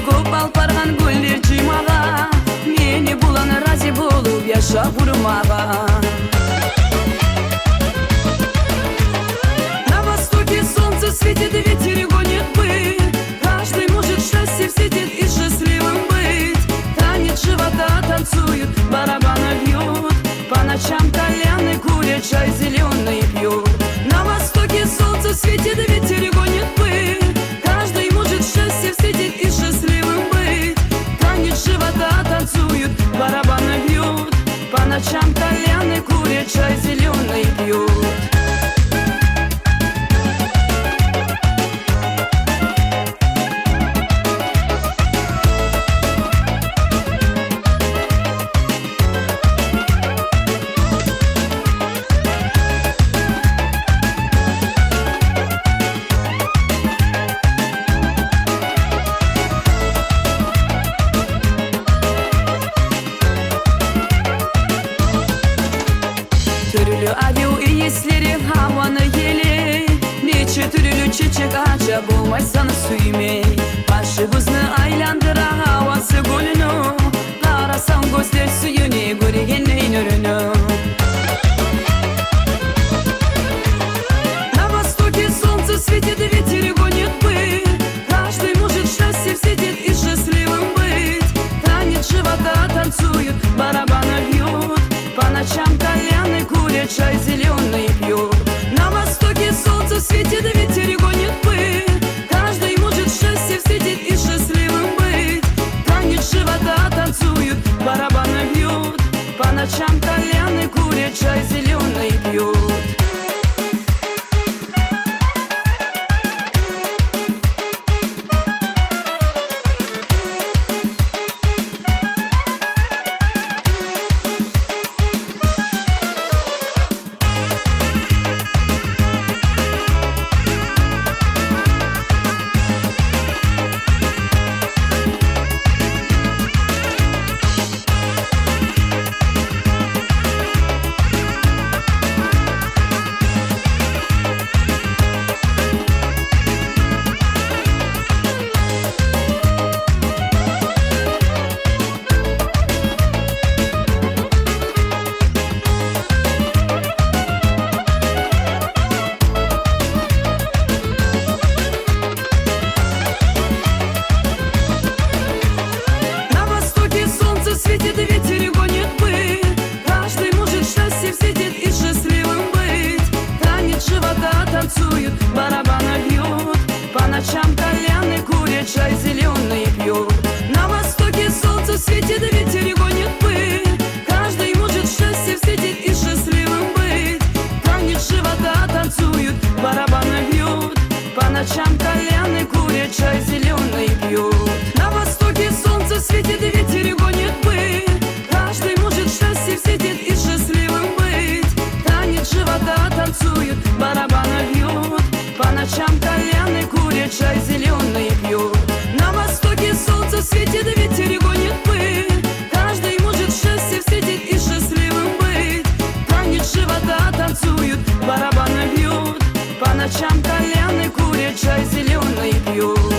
Kopal pargan guldir чыймага, мени булан рази болуп жашап урмага. На востоке солнце светит, ветер гонит пыль. Каждый может счастье встретить и счастливым быть. Танец живота танцуют, барабаны бьют. По ночам кальяны курят, чай зеленый пьют. На востоке солнце светит, ветер гонит пыль. Каждый может счастье встретить и счастливым быть. Танец живота танцуют, барабаны бьют. По ночам кальяны курят, чай зеленый пьют. Türlü аю иістері хаваны елей. Нече түрлі чечек ача болмайсан сүймей. Башыбызны айландыра хавасы гүліну. Қарасаң көздер сүйіне көргеннен үріну. На востоке солнце светит, ветер гонит пыль. Каждый может счастье встретить и счастливым быть. Танец живота танцуют, барабаны бьют. По ночам кальяны курят, чай зеленый пьют. На востоке солнце светит, ветер гонит пыль. Каждый может счастье встретить и счастливым быть. Танец живота танцуют, барабаны бьют. По ночам кальяны курят, чай зеленый пьют. Светит, ветер гонит пыль. Каждый может счастье встретить и счастливым быть. Танец живота танцуют, барабаны бьют. По ночам кальяны курят, чай зеленый пьют. На востоке солнце светит, ветер гонит пыль. Каждый может счастье встретить и счастливым быть. Танец живота танцуют, барабаны бьют. По ночам кальяны курят, чай зеленый пьют. На востоке солнце светит, ветер гонит пыль. Каждый может счастье встретить и счастливым быть. Танец живота танцуют, барабаны бьют. По ночам кальяны курят, чай зеленый пьют. На востоке солнце светит, ветер гонит пыль. Каждый может счастье встретить и счастливым быть. Танец живота танцуют, барабаны бьют. По ночам кальяны курят, чай зеленый пьют.